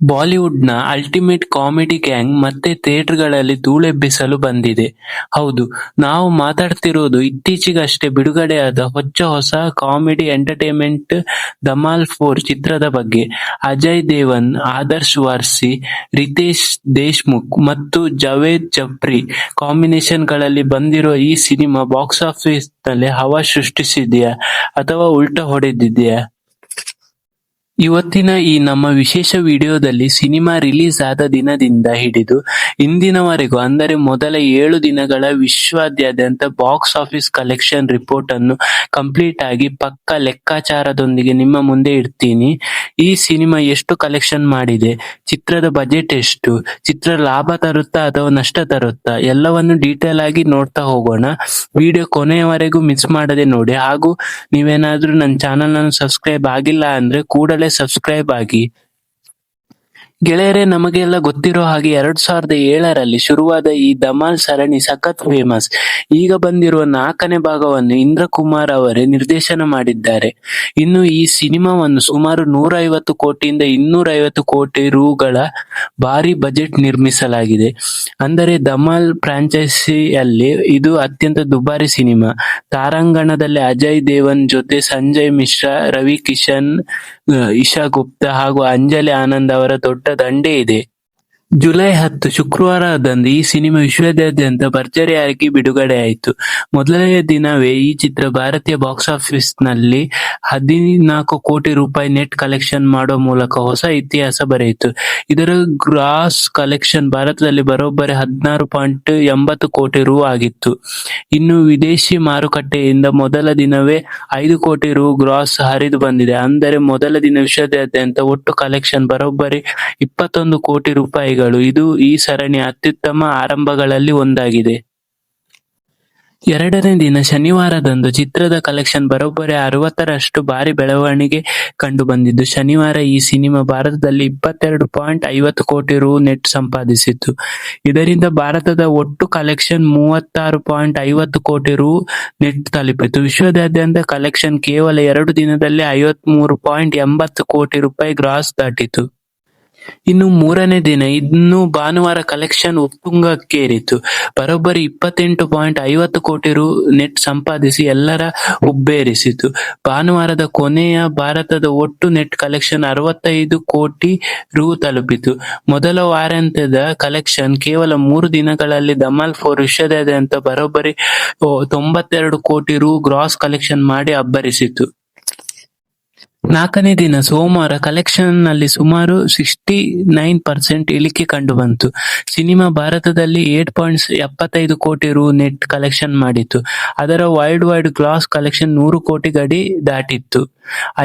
ಬಾಲಿವುಡ್‌ನ ultimate comedy gang ಮತ್ತೆ ಥಿಯೇಟರ್‌ಗಳಲ್ಲಿ ಧೂಳೆಬ್ಬಿಸಲು ಬಂದಿದೆ. ಹೌದು, ನಾವು ಮಾತಾಡ್ತಿರೋದು ಇತ್ತೀಚೆಗಷ್ಟೇ ಬಿಡುಗಡೆಯಾದ ಹೊಸ ಕಾಮಿಡಿ ಎಂಟರ್ಟೈನ್ಮೆಂಟ್ ಧಮಾಲ್ 4 ಚಿತ್ರದ ಬಗ್ಗೆ. ಅಜಯ್ ದೇವಗನ್, ಆದರ್ಶ್ ವಾರ್ಸಿ, ರಿತೇಶ್ ದೇಶ್ಮುಖ್ ಮತ್ತು ಜಾವೇದ್ ಜಾಫ್ರಿ ಕಾಂಬಿನೇಷನ್‌ಗಳಲ್ಲಿ ಬಂದಿರೋ ಈ ಸಿನಿಮಾ ಬಾಕ್ಸ್ ಆಫೀಸ್‌ನಲ್ಲಿ ಹವಾ ಸೃಷ್ಟಿಸಿದೆಯಾ ಅಥವಾ ಉಲ್ಟಾ ಹೊಡೆದಿದೆಯಾ? ಇವತ್ತಿನ ಈ ನಮ್ಮ ವಿಶೇಷ ವಿಡಿಯೋದಲ್ಲಿ ಸಿನಿಮಾ ರಿಲೀಸ್ ಆದ ದಿನದಿಂದ ಹಿಡಿದು ಇಂದಿನವರೆಗೂ ಅಂದರೆ ಮೊದಲ 7 ದಿನಗಳ ವಿಶ್ವಾದ್ಯಂತ ಬಾಕ್ಸ್ ಆಫೀಸ್ ಕಲೆಕ್ಷನ್ ರಿಪೋರ್ಟ್ ಅನ್ನು ಕಂಪ್ಲೀಟ್ ಆಗಿ ಪಕ್ಕಾ ಲೆಕ್ಕಾಚಾರದೊಂದಿಗೆ ನಿಮ್ಮ ಮುಂದೆ ಇಡ್ತೀನಿ. ಈ ಸಿನಿಮಾ ಎಷ್ಟು ಕಲೆಕ್ಷನ್ ಮಾಡಿದೆ, ಚಿತ್ರದ ಬಜೆಟ್ ಎಷ್ಟು, ಚಿತ್ರ ಲಾಭ ತರುತ್ತಾ ಅಥವಾ ನಷ್ಟ ತರುತ್ತಾ, ಎಲ್ಲವನ್ನು ಡೀಟೇಲ್ ಆಗಿ ನೋಡ್ತಾ ಹೋಗೋಣ. ವಿಡಿಯೋ ಕೊನೆಯವರೆಗೂ ಮಿಸ್ ಮಾಡದೆ ನೋಡಿ. ಹಾಗೂ ನೀವೇನಾದ್ರೂ ನನ್ನ ಚಾನೆಲ್ ಅನ್ನು ಸಬ್ಸ್ಕ್ರೈಬ್ ಆಗಿಲ್ಲ ಅಂದ್ರೆ ಕೂಡಲೇ ಸಬ್ಸ್ಕ್ರೈಬ್ ಆಗಿ. ಗೆಳೆಯರೇ, ನಮಗೆಲ್ಲ ಗೊತ್ತಿರೋ ಹಾಗೆ 2007ರಲ್ಲಿ ಶುರುವಾದ ಈ ಧಮಾಲ್ ಸರಣಿ ಸಖತ್ ಫೇಮಸ್. ಈಗ ಬಂದಿರುವ 4ನೇ ಭಾಗವನ್ನು ಇಂದ್ರಕುಮಾರ್ ಅವರೇ ನಿರ್ದೇಶನ ಮಾಡಿದ್ದಾರೆ. ಇನ್ನು ಈ ಸಿನಿಮಾವನ್ನು ಸುಮಾರು 150 ಕೋಟಿಯಿಂದ 250 ಕೋಟಿ ರುಗಳ ಭಾರಿ ಬಜೆಟ್ ನಿರ್ಮಿಸಲಾಗಿದೆ. ಅಂದರೆ ಧಮಾಲ್ ಫ್ರಾಂಚೈಸಿಯಲ್ಲಿ ಇದು ಅತ್ಯಂತ ದುಬಾರಿ ಸಿನಿಮಾ. ತಾರಾಗಣದಲ್ಲಿ ಅಜಯ್ ದೇವಗನ್ ಜೊತೆ ಸಂಜಯ್ ಮಿಶ್ರಾ, ರವಿ ಕಿಶನ್, ಇಶಾ ಗುಪ್ತಾ ಹಾಗೂ ಅಂಜಲಿ ಆನಂದ್ ಅವರ ದೊಡ್ಡ ದಂಡೇ ಇದೆ. ಜುಲೈ 10 ಶುಕ್ರವಾರದಂದು ಈ ಸಿನಿಮಾ ವಿಶ್ವದಾದ್ಯಂತ ಭರ್ಜರಿಯಾಗಿ ಬಿಡುಗಡೆಯಾಯಿತು. ಮೊದಲನೇ ದಿನವೇ ಈ ಚಿತ್ರ ಭಾರತೀಯ ಬಾಕ್ಸ್ ಆಫೀಸ್ನಲ್ಲಿ 14 ಕೋಟಿ ರೂಪಾಯಿ ನೆಟ್ ಕಲೆಕ್ಷನ್ ಮಾಡುವ ಮೂಲಕ ಹೊಸ ಇತಿಹಾಸ ಬರೆಯಿತು. ಇದರ ಗ್ರಾಸ್ ಕಲೆಕ್ಷನ್ ಭಾರತದಲ್ಲಿ ಬರೋಬ್ಬರಿ 16.80 ಕೋಟಿ ರು ಆಗಿತ್ತು. ಇನ್ನು ವಿದೇಶಿ ಮಾರುಕಟ್ಟೆಯಿಂದ ಮೊದಲ ದಿನವೇ 5 ಕೋಟಿ ರು ಗ್ರಾಸ್ ಹರಿದು ಬಂದಿದೆ. ಅಂದರೆ ಮೊದಲ ದಿನ ವಿಶ್ವದಾದ್ಯಂತ ಒಟ್ಟು ಕಲೆಕ್ಷನ್ ಬರೋಬ್ಬರಿ 21 ಕೋಟಿ ರೂಪಾಯಿಗಳು. ಇದು ಈ ಸರಣಿಯ ಅತ್ಯುತ್ತಮ ಆರಂಭಗಳಲ್ಲಿ ಒಂದಾಗಿದೆ. ಎರಡನೇ ದಿನ ಶನಿವಾರದಂದು ಚಿತ್ರದ ಕಲೆಕ್ಷನ್ ಬರೋಬ್ಬರಿ 60ರಷ್ಟು ಭಾರಿ ಬೆಳವಣಿಗೆ ಕಂಡು ಬಂದಿದ್ದು, ಶನಿವಾರ ಈ ಸಿನಿಮಾ ಭಾರತದಲ್ಲಿ 22.50 ಕೋಟಿ ರು ನೆಟ್ ಸಂಪಾದಿಸಿತು. ಇದರಿಂದ ಭಾರತದ ಒಟ್ಟು ಕಲೆಕ್ಷನ್ 36.50 ಕೋಟಿ ರು ನೆಟ್ ತಲುಪಿತು. ವಿಶ್ವದಾದ್ಯಂತ ಕಲೆಕ್ಷನ್ ಕೇವಲ 2 ದಿನದಲ್ಲಿ 53.80 ಕೋಟಿ ರೂಪಾಯಿ ಗ್ರಾಸ್ ದಾಟಿತು. ಇನ್ನು ಮೂರನೇ ದಿನ ಇನ್ನು ಭಾನುವಾರ ಕಲೆಕ್ಷನ್ ಉತ್ತುಂಗಕ್ಕೇರಿತು. ಬರೋಬ್ಬರಿ 28.50 ಕೋಟಿ ರು ನೆಟ್ ಸಂಪಾದಿಸಿ ಎಲ್ಲರ ಹುಬ್ಬೇರಿಸಿತು. ಭಾನುವಾರದ ಕೊನೆಯ ಭಾರತದ ಒಟ್ಟು ನೆಟ್ ಕಲೆಕ್ಷನ್ 65 ಕೋಟಿ ರು ತಲುಪಿತು. ಮೊದಲ ವಾರಾಂತ್ಯದ ಕಲೆಕ್ಷನ್ ಕೇವಲ 3 ದಿನಗಳಲ್ಲಿ ಧಮಾಲ್ 4 ವಿಶ್ವದಾದ್ಯಂತ ಬರೋಬ್ಬರಿ 92 ಕೋಟಿ ರು ಗ್ರಾಸ್ ಕಲೆಕ್ಷನ್ ಮಾಡಿ ಅಬ್ಬರಿಸಿತು. 4ನೇ ದಿನ ಸೋಮವಾರ ಕಲೆಕ್ಷನ್ ನಲ್ಲಿ ಸುಮಾರು 69% ಇಳಿಕೆ ಕಂಡುಬಂತು. ಸಿನಿಮಾ ಭಾರತದಲ್ಲಿ 8.75 ಕೋಟಿ ರು ನೆಟ್ ಕಲೆಕ್ಷನ್ ಮಾಡಿತು. ಅದರ ವರ್ಲ್ಡ್ ವೈಡ್ ಗ್ರಾಸ್ ಕಲೆಕ್ಷನ್ 100 ಕೋಟಿ ಗಡಿ ದಾಟಿತ್ತು.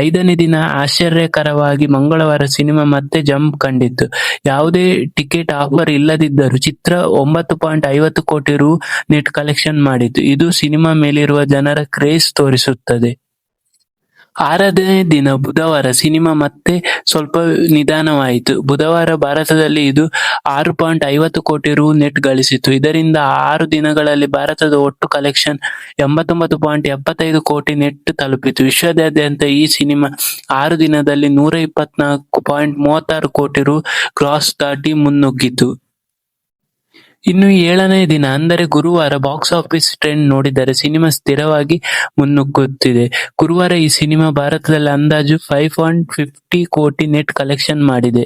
5ನೇ ದಿನ ಆಶ್ಚರ್ಯಕರವಾಗಿ ಮಂಗಳವಾರ ಸಿನಿಮಾ ಮತ್ತೆ ಜಂಪ್ ಕಂಡಿತು. ಯಾವುದೇ ಟಿಕೆಟ್ ಆಫರ್ ಇಲ್ಲದಿದ್ದರೂ ಚಿತ್ರ 9.50 ಕೋಟಿ ರು ನೆಟ್ ಕಲೆಕ್ಷನ್ ಮಾಡಿತು. ಇದು ಸಿನಿಮಾ ಮೇಲಿರುವ ಜನರ ಕ್ರೇಜ್ ತೋರಿಸುತ್ತದೆ. 6ನೇ ದಿನ ಬುಧವಾರ ಸಿನಿಮಾ ಮತ್ತೆ ಸ್ವಲ್ಪ ನಿಧಾನವಾಯಿತು. ಬುಧವಾರ ಭಾರತದಲ್ಲಿ ಇದು 6.50 ಕೋಟಿ ರು ನೆಟ್ ಗಳಿಸಿತು. ಇದರಿಂದ 6 ದಿನಗಳಲ್ಲಿ ಭಾರತದ ಒಟ್ಟು ಕಲೆಕ್ಷನ್ 89.75 ಕೋಟಿ ನೆಟ್ ತಲುಪಿತು. ವಿಶ್ವದಾದ್ಯಂತ ಈ ಸಿನಿಮಾ 6 ದಿನದಲ್ಲಿ 124.36 ಕೋಟಿ ರು ಗ್ರಾಸ್ ದಾಟಿ ಮುನ್ನುಗ್ಗಿತು. ಇನ್ನು 7ನೇ ದಿನ ಅಂದರೆ ಗುರುವಾರ ಬಾಕ್ಸ್ ಆಫೀಸ್ ಟ್ರೆಂಡ್ ನೋಡಿದರೆ ಸಿನಿಮಾ ಸ್ಥಿರವಾಗಿ ಮುನ್ನುಗ್ಗುತ್ತಿದೆ. ಗುರುವಾರ ಈ ಸಿನಿಮಾ ಭಾರತದಲ್ಲಿ ಅಂದಾಜು 5.50 ಕೋಟಿ ನೆಟ್ ಕಲೆಕ್ಷನ್ ಮಾಡಿದೆ.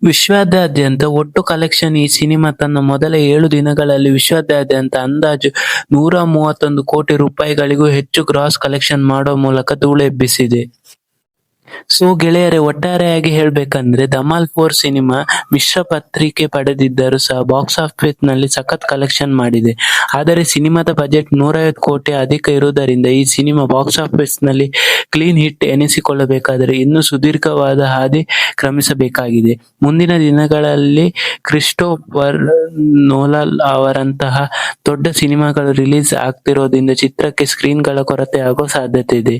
ವಿಶ್ವದಾದ್ಯಂತ ಒಟ್ಟು ಕಲೆಕ್ಷನ್ ಈ ಸಿನಿಮಾ ತನ್ನ ಮೊದಲ 7 ದಿನಗಳಲ್ಲಿ ವಿಶ್ವದಾದ್ಯಂತ ಅಂದಾಜು 131 ಕೋಟಿ ರೂಪಾಯಿಗಳಿಗೂ ಹೆಚ್ಚು ಗ್ರಾಸ್ ಕಲೆಕ್ಷನ್ ಮಾಡುವ ಮೂಲಕ ಧೂಳೆಬ್ಬಿಸಿದೆ. ಸೊ ಗೆಳೆಯರೇ, ಒಟ್ಟಾರೆಯಾಗಿ ಹೇಳ್ಬೇಕಂದ್ರೆ ಧಮಾಲ್ 4 ಸಿನಿಮಾ ಮಿಶ್ರ ಪ್ರತಿಕ್ರಿಯೆ ಪಡೆದಿದ್ದರೂ ಸಹ ಬಾಕ್ಸ್ ಆಫೀಸ್ ನಲ್ಲಿ ಸಖತ್ ಕಲೆಕ್ಷನ್ ಮಾಡಿದೆ. ಆದರೆ ಸಿನಿಮಾದ ಬಜೆಟ್ 150 ಕೋಟಿ ಅಧಿಕ ಇರುವುದರಿಂದ ಈ ಸಿನಿಮಾ ಬಾಕ್ಸ್ ಆಫೀಸ್ ನಲ್ಲಿ ಕ್ಲೀನ್ ಹಿಟ್ ಎನಿಸಿಕೊಳ್ಳಬೇಕಾದರೆ ಇನ್ನೂ ಸುದೀರ್ಘವಾದ ಹಾದಿ ಕ್ರಮಿಸಬೇಕಾಗಿದೆ. ಮುಂದಿನ ದಿನಗಳಲ್ಲಿ ಕ್ರಿಸ್ಟೋಫರ್ ನೋಲನ್ ಅವರಂತಹ ದೊಡ್ಡ ಸಿನಿಮಾಗಳು ರಿಲೀಸ್ ಆಗ್ತಿರೋದ್ರಿಂದ ಚಿತ್ರಕ್ಕೆ ಸ್ಕ್ರೀನ್ ಗಳ ಕೊರತೆ ಆಗೋ ಸಾಧ್ಯತೆ ಇದೆ.